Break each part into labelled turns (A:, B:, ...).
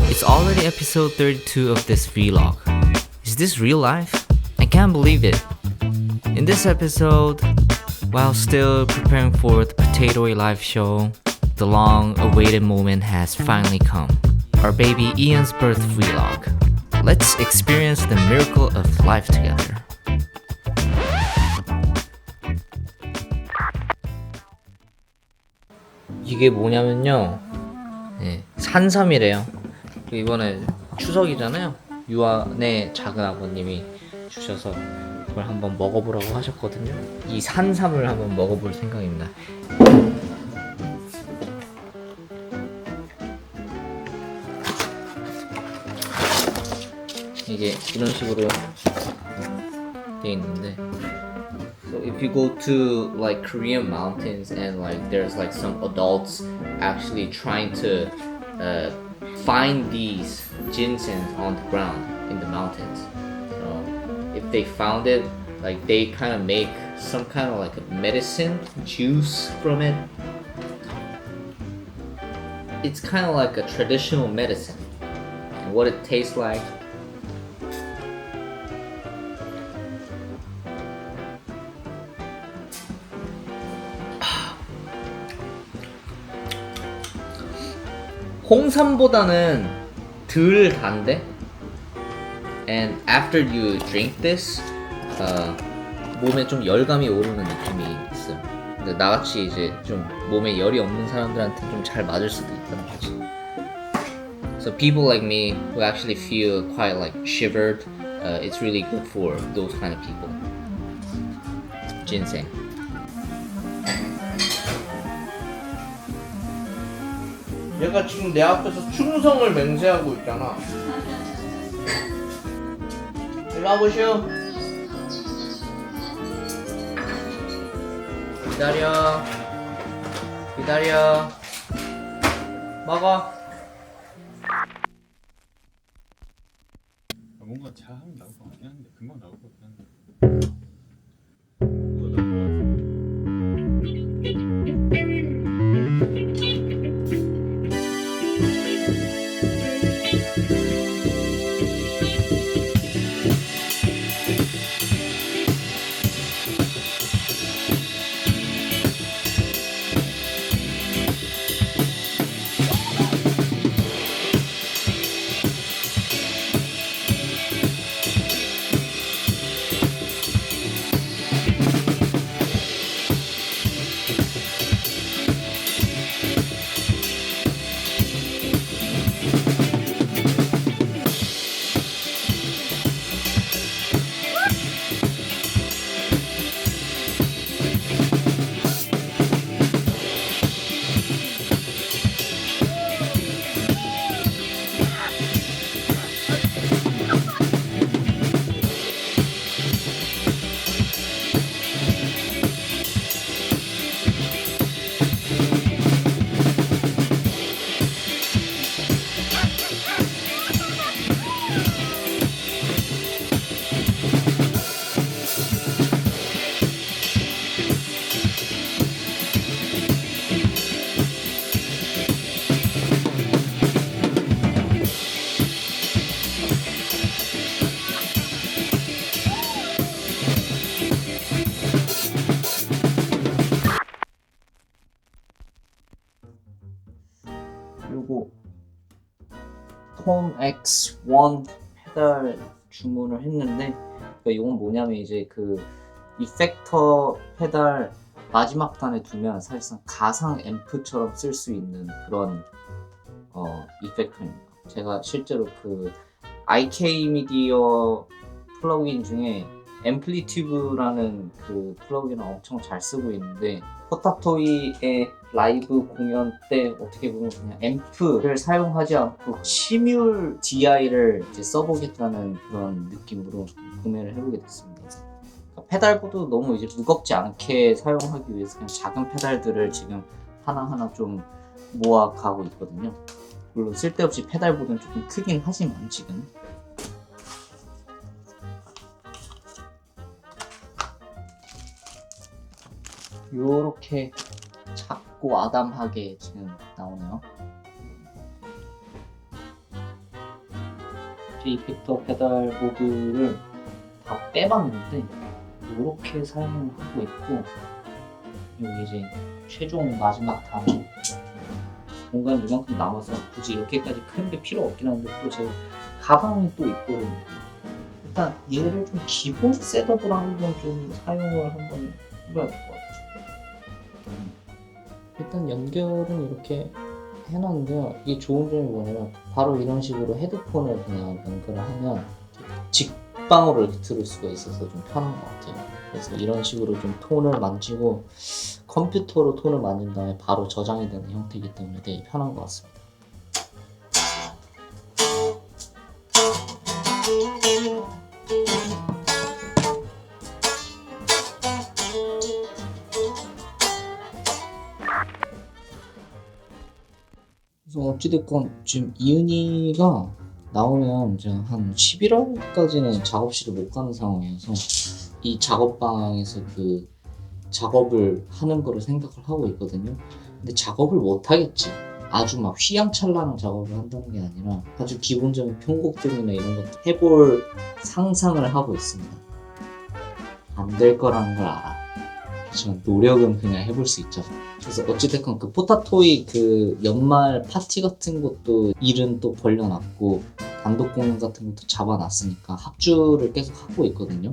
A: It's already episode 32 of this vlog. Is this real life? I can't believe it. In this episode, while still preparing for the Potatoi live show, the long-awaited moment has finally come. Our baby Ian's birth vlog. Let's experience the miracle of life together. 이게 뭐냐면요, 산삼이래요. 이번에 추석이잖아요. 유아네 작은 아버님이 주셔서 그걸 한번 먹어보라고 하셨거든요. 이 산삼을 한번 먹어볼 생각입니다. 이게 이런 식으로 돼 있는데, so if you go to like Korean mountains and like there's like some adults actually trying to find these ginsengs on the ground in the mountains. So if they found it, like they kind of make some kind of like a medicine juice from it. It's kind of like a traditional medicine. And what it tastes like, 홍삼보다는 덜 단데, and after you drink this, 몸에 좀 열감이 오르는 느낌이 있어요. 근데 나같이 이제 좀 몸에 열이 없는 사람들한테 좀 잘 맞을 수도 있다는 거지. So people like me who actually feel quite like shivered, it's really good for those kind of people. Ginseng.
B: 얘가 지금 내 앞에서 충성을 맹세하고 있잖아. 일로 와보시오. 기다려. 먹어.
C: 뭔가 잘 하면 나올 것 같긴 한데 금방 나올 것 같긴 한데.
A: 요거 톰 X1 페달 주문을 했는데, 그러니까 이건 뭐냐면 이제 그 이펙터 페달 마지막 단에 두면 사실상 가상 앰프처럼 쓸 수 있는 그런 이펙터입니다. 제가 실제로 그 IK 미디어 플러그인 중에 앰플리튜브라는 그 플러그인을 엄청 잘 쓰고 있는데, 포타토이의 라이브 공연 때 어떻게 보면 그냥 앰프를 사용하지 않고 시뮬 DI를 이제 써보겠다는 그런 느낌으로 구매를 해보게 됐습니다. 그러니까 페달보드 너무 이제 무겁지 않게 사용하기 위해서 그냥 작은 페달들을 지금 하나하나 좀 모아가고 있거든요. 물론 쓸데없이 페달보드는 조금 크긴 하지만 지금 요렇게 작고 아담하게 지금 나오네요. 이펙터 페달 보드를 다 빼봤는데 이렇게 사용을 하고 있고, 여기 이제 최종 마지막 단에 공간이 이만큼 남아서 굳이 이렇게까지 큰 게 필요 없긴 한데, 또 제가 가방이 또 있거든요. 일단 얘를 좀 기본 셋업으로 한번 좀 사용을 한번 해봐야 될 것 같아요. 일단 연결은 이렇게 해놨는데요. 이게 좋은 점이 뭐냐면 바로 이런 식으로 헤드폰을 그냥 연결을 하면 직방으로 이렇게 들을 수가 있어서 좀 편한 것 같아요. 그래서 이런 식으로 좀 톤을 만지고 컴퓨터로 톤을 만진 다음에 바로 저장이 되는 형태이기 때문에 되게 편한 것 같습니다. 그래서 어찌됐건 지금 이은이가 나오면 제가 한 11월까지는 작업실을 못 가는 상황이어서 이 작업방에서 그 작업을 하는 거를 생각을 하고 있거든요. 근데 작업을 못 하겠지. 아주 막 휘황찬란한 작업을 한다는 게 아니라 아주 기본적인 편곡들이나 이런 것들 해볼 상상을 하고 있습니다. 안 될 거라는 걸 알아. 하지만 노력은 그냥 해볼 수 있죠. 그래서 어찌됐건 그 포타토이 그 연말 파티 같은 것도 일은 또 벌려놨고 단독 공연 같은 것도 잡아놨으니까 합주를 계속 하고 있거든요.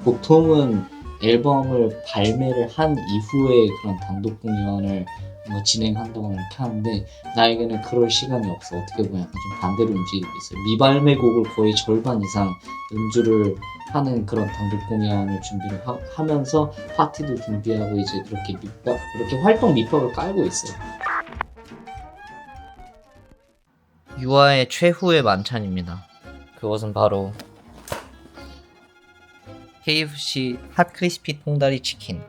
A: 보통은 앨범을 발매를 한 이후에 그런 단독 공연을 뭔가 진행한다거나 이렇게 하는데 나에게는 그럴 시간이 없어. 어떻게 보면 약간 좀 반대로 움직이고 있어요. 미발매 곡을 거의 절반 이상 연주를 하는 그런 단독 공연을 준비를 하면서 파티도 준비하고 이제 그렇게 이렇게 활동 밑밥을 깔고 있어요. 유아의 최후의 만찬입니다. 그것은 바로 KFC 핫 크리스피 통다리 치킨.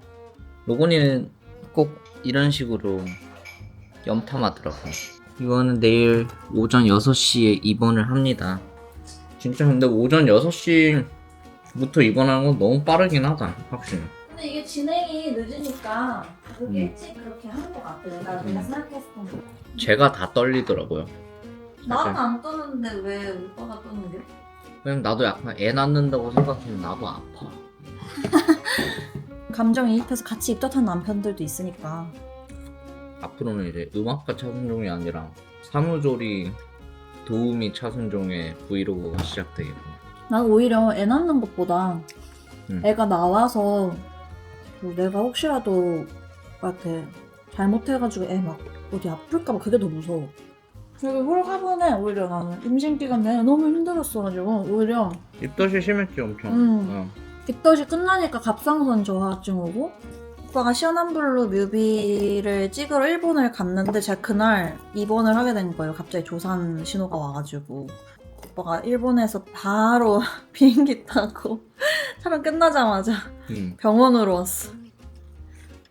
A: 로건이는 꼭 이런 식으로 염탐하더라고요. 이거는 내일 오전 6시에 입원을 합니다. 진짜 근데 오전 6시부터 입원하는 건 너무 빠르긴 하다, 확실히.
D: 근데 이게 진행이 늦으니까 그렇게 일찍 그렇게 하는 것 같아. 내가 생각했을 때.
A: 제가 다 떨리더라고요.
D: 나는 안 떠는데 왜 오빠가 떠는 게?
A: 왜냐면 나도 약간 애 낳는다고 생각하면 나도 아파.
D: 감정이입해서 같이 입덧한 남편들도 있으니까.
A: 앞으로는 이제 음악가 차순종이 아니라 산후조리 도우미 차순종의 브이로그가 시작되겠고.
D: 난 오히려 애 낳는 것보다 애가 나와서 내가 혹시라도 이렇게 잘못해가지고 애 막 어디 아플까봐 그게 더 무서워. 여기 홀가분해. 오히려 나는 임신 기간 내내 너무 힘들었어가지고 오히려
A: 입덧이 심했지 엄청.
D: 입덧이 끝나니까 갑상선 저하증 오고, 오빠가 시원한불로 뮤비를 찍으러 일본을 갔는데 제가 그날 입원을 하게 된 거예요. 갑자기 조산 신호가 와가지고 오빠가 일본에서 바로 비행기 타고 촬영 끝나자마자 병원으로 왔어.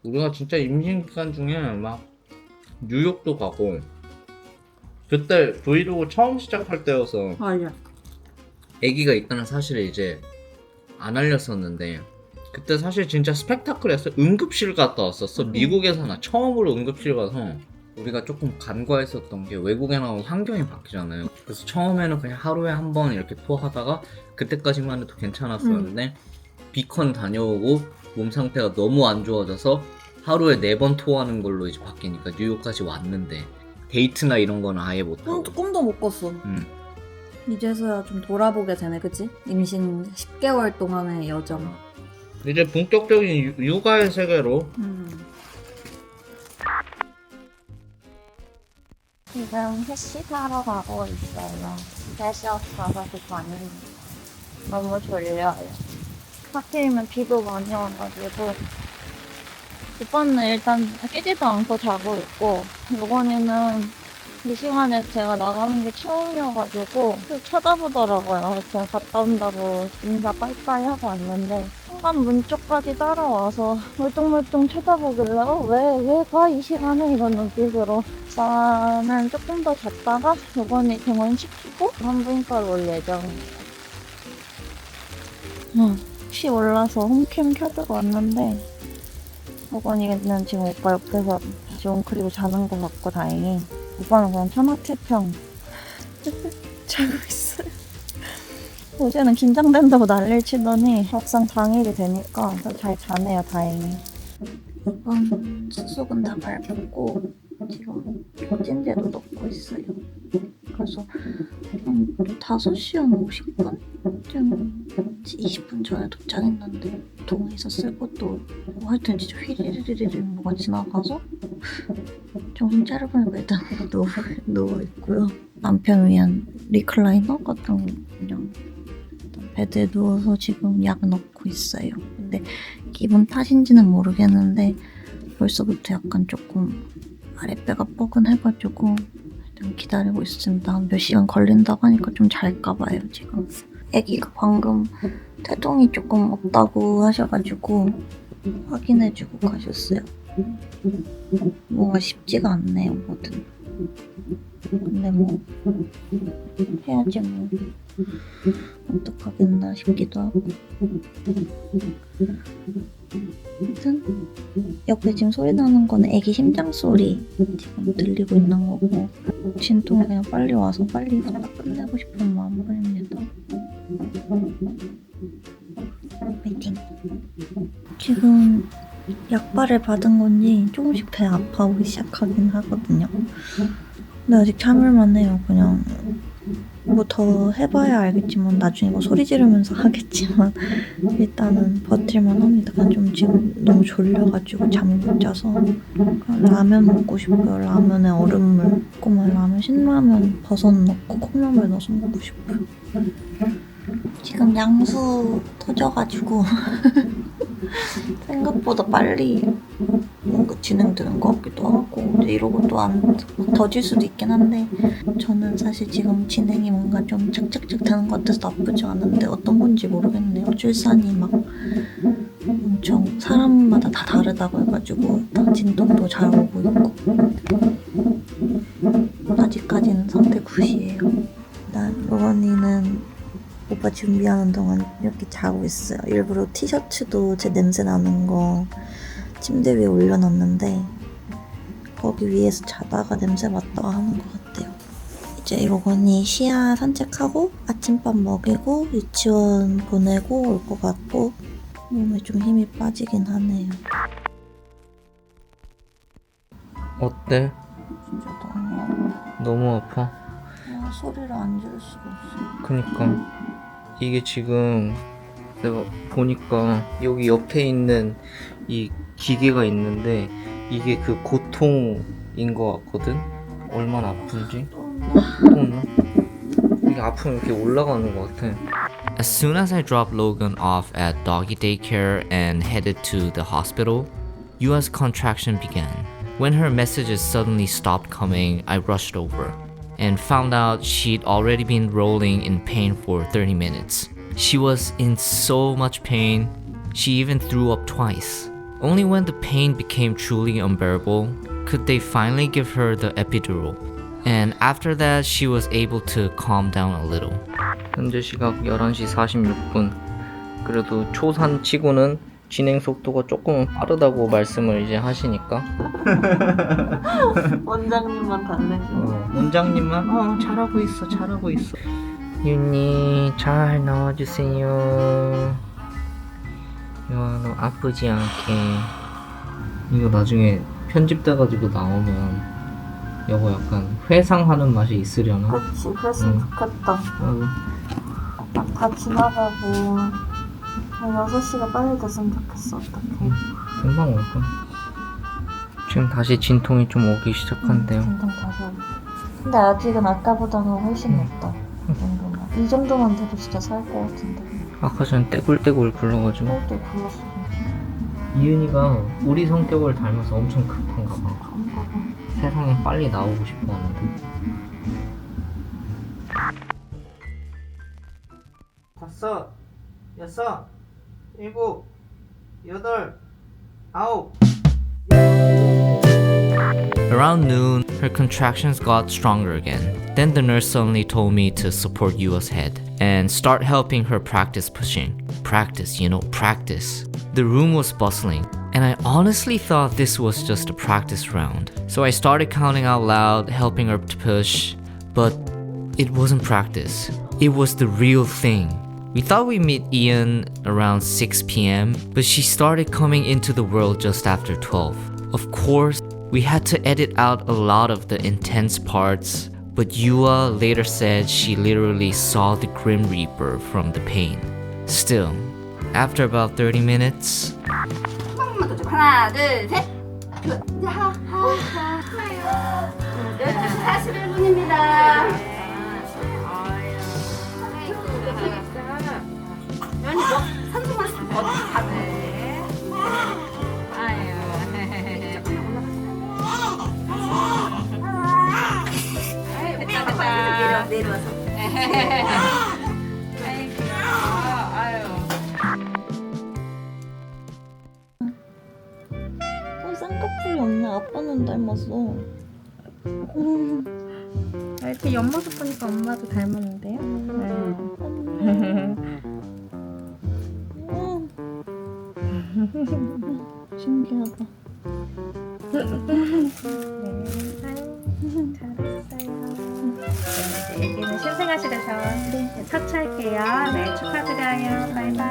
A: 우리가 진짜 임신 기간 중에 막 뉴욕도 가고, 그때 브이로그 처음 시작할 때여서
D: 맞아.
A: 아기가 있다는 사실을 이제 안 알렸었는데, 그때 사실 진짜 스펙타클했어. 응급실 갔다 왔었어. 미국에서 나 처음으로 응급실 가서 우리가 조금 간과했었던 게 외국에 나오면 환경이 바뀌잖아요. 그래서 처음에는 그냥 하루에 한 번 이렇게 토하다가 그때까지만 해도 괜찮았었는데 비컨 다녀오고 몸 상태가 너무 안 좋아져서 하루에 4번 토하는 걸로 이제 바뀌니까 뉴욕까지 왔는데 데이트나 이런 거는 아예 못하고
D: 꿈도 못 꿨어. 이제서야 좀 돌아보게 되네, 그치? 임신 10개월 동안의 여정.
A: 이제 본격적인 육아의 세계로.
D: 지금 회식하러 가고 있어요. 3시 가서 많이 너무 졸려요. 하필이면 비도 많이 와가지고 오빠는 일단 깨지도 않고 자고 있고, 요건이는 이 시간에 제가 나가는 게 처음이어가지고 쳐다보더라고요. 제가 갔다 온다고 인사 빠이빠이 하고 왔는데 현관 문 쪽까지 따라와서 멀뚱멀뚱 쳐다보길래 왜 가 이 시간에 이런 눈빛으로. 나는 조금 더 잤다가 요건이 등원시키고 산부인과를 올 예정이에요. 혹시 올라서 홈캠 켜두고 왔는데 요건이는 지금 오빠 옆에서 좀 그리고 자는 것 같고 다행히. 오빠는 그냥 천하태평 자고 있어요. 어제는 긴장된다고 난리를 치더니 막상 당일이 되니까 잘 자네요, 다행히. 이번 숙소는 다 밟고 지금 찜대도 넣고 있어요. 그래서 한 5시 한 50분쯤 20분 전에 도착했는데 동에 있었을 것도 하여튼 진짜 휘리리리리 뭐가 지나가서 정신 차려보니까 일단 누워있고요. 남편 위한 리클라이너 같은 거 그냥 베드에 누워서 지금 약 넣고 있어요. 근데 기분 탓인지는 모르겠는데 벌써부터 약간 조금 아랫배가 뻐근해가지고 일단 기다리고 있습니다. 몇 시간 걸린다고 하니까 좀 잘까봐요 지금. 애기가 방금 태동이 조금 없다고 하셔가지고 확인해주고 가셨어요. 뭔가 쉽지가 않네요 뭐든. 근데 뭐 해야지 뭐 어떡하겠나 싶기도 하고. 아무튼 옆에 지금 소리 나는 거는 애기 심장 소리 지금 들리고 있는 거고, 진통이 그냥 빨리 와서 빨리 다 끝내고 싶은 마음뿐입니다. 파이팅. 지금 약발을 받은 건지 조금씩 배 아파오기 시작하긴 하거든요. 근데 아직 참을만 해요. 그냥 뭐 더 해봐야 알겠지만 나중에 뭐 소리 지르면서 하겠지만 일단은 버틸만 합니다. 그냥 좀 지금 너무 졸려가지고 잠을 못 자서 그냥 라면 먹고 싶어요. 라면에 얼음물 꼬만 라면, 신라면 버섯 넣고 콩나물 넣어서 먹고 싶어요. 지금 양수 터져가지고 생각보다 빨리 뭔가 진행되는 것 같기도 하고, 이제 이러고 또 안 더질 수도 있긴 한데 저는 사실 지금 진행이 뭔가 좀 착착착 되는 것 같아서 나쁘지 않은데 어떤 건지 모르겠네요. 출산이 막 엄청 사람마다 다 다르다고 해가지고 딱 진통도 잘 오고 있고 아직까지는 상태 굿이에요. 일단 로건이는 오빠 준비하는 동안 이렇게 자고 있어요. 일부러 티셔츠도 제 냄새 나는 거 침대 위에 올려놨는데 거기 위에서 자다가 냄새 맡다가 하는 것 같아요. 이제 로건이 시야 산책하고 아침밥 먹이고 유치원 보내고 올 것 같고 몸에 좀 힘이 빠지긴 하네요.
B: 어때?
D: 진짜 너무
B: 너무 아파?
D: 소리를 안 지를 수가 없어.
B: 그니까 이게 지금 내가 보니까 여기 옆에 있는 이 기계가 있는데 이게 그 고통인 것 같거든? 얼마나 아픈지? 또 없나? 이게 아프면 이렇게 올라가는 것 같아.
E: As soon as I dropped Logan off at doggy daycare and headed to the hospital, Youah's contraction began. When her messages suddenly stopped coming, I rushed over and found out she'd already been rolling in pain for 30 minutes. She was in so much pain, she even threw up twice. Only when the pain became truly unbearable could they finally give her the epidural. And after that, she was able to calm down a little.
B: 현재 시각 11시 46분. 그래도 초산 치고는 진행 속도가 조금 빠르다고 말씀을 이제 하시니까
D: 원장님만 달래줘.
B: 원장님만 잘하고 있어 잘하고 있어. 윤이 잘 나와주세요. 유아 너 아프지 않게. 이거 나중에 편집돼가지고 나오면 여보 약간 회상하는 맛이 있으려나?
D: 그치, 그랬으면 좋겠다. 다 지나가고 6시가 빨리 됐으면 좋겠어. 어떡해.
B: 금방 올까? 지금 다시 진통이 좀 오기 시작한대요.
D: 진통 다시 오고. 근데 아직은 아까보다는 훨씬 낫다. 이 정도만 돼도 진짜 살 것 같은데.
B: 아까 전에 떼굴떼굴 굴러가지고.
D: 또 굴렀어.
B: 이은이가 우리 성격을 닮아서 엄청 급한가 봐.
D: 그런가 봐.
B: 세상에 빨리 나오고 싶어 하는데. 5, 6, 7, 8, 9.
E: Around noon, her contractions got stronger again. Then the nurse suddenly told me to support Youah's head and start helping her practice pushing. Practice, practice. The room was bustling, and I honestly thought this was just a practice round. So I started counting out loud, helping her to push, but it wasn't practice. It was the real thing. We thought we'd meet Ian around 6 p.m., but she started coming into the world just after 12. Of course, we had to edit out a lot of the intense parts, but Youah later said she literally saw the Grim Reaper from the pain. Still, after about 30 minutes,
F: 하나, 둘, 셋. 이제 하나, 12시 41분입니다. 연이 뭐 산소만 어떻게 가네. 아유. 내려와서.
D: 쌍꺼풀이 없네. 아빠는 닮았어.
G: 이렇게 옆모습 보니까 엄마도 닮았는데요?
D: 신기하다.
G: 네, 여기는 신생아실에서 터치할게요. 네, 축하드려요. 바이바이.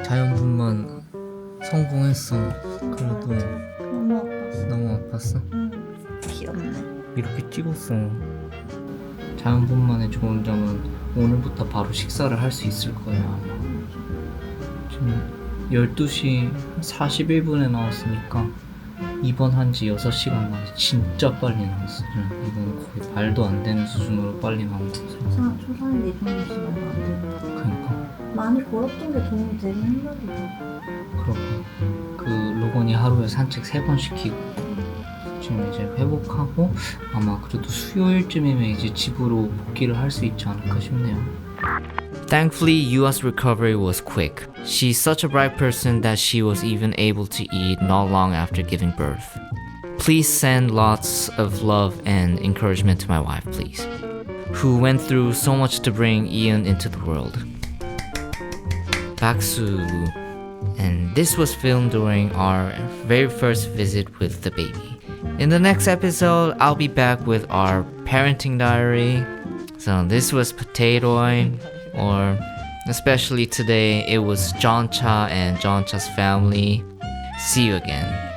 B: 자연분만 성공했어. 그래도
D: 너무 아팠어.
B: 너무 아팠어.
D: 귀엽네.
B: 이렇게 찍었어. 자연분만의 좋은 점은 오늘부터 바로 식사를 할 수 있을 거야. 아마. 지금 12시 41분에 나왔으니까 입원한 지 6시간 만에 진짜 빨리 나왔어. 이건 거의 말도 안 되는 수준으로 빨리 나온 거지.
D: 초사에 내주는 시간 안 돼.
B: 그러니까
D: 많이 걸었던 게 도움이 되긴 힘들다.
B: 그렇고 그 로건이 하루에 산책 3번 시키고 지금 이제 회복하고 아마 그래도 수요일쯤이면 이제 집으로 복귀를 할 수 있지 않을까 싶네요.
E: thankfully, Youah's recovery was quick. She's such a bright person that she was even able to eat not long after giving birth. Please send lots of love and encouragement to my wife, please, who went through so much to bring Ian into the world. 박수. And this was filmed during our very first visit with the baby. In the next episode, I'll be back with our parenting diary. So this was Potatoi, or especially today, it was John Cha and John Cha's family. See you again.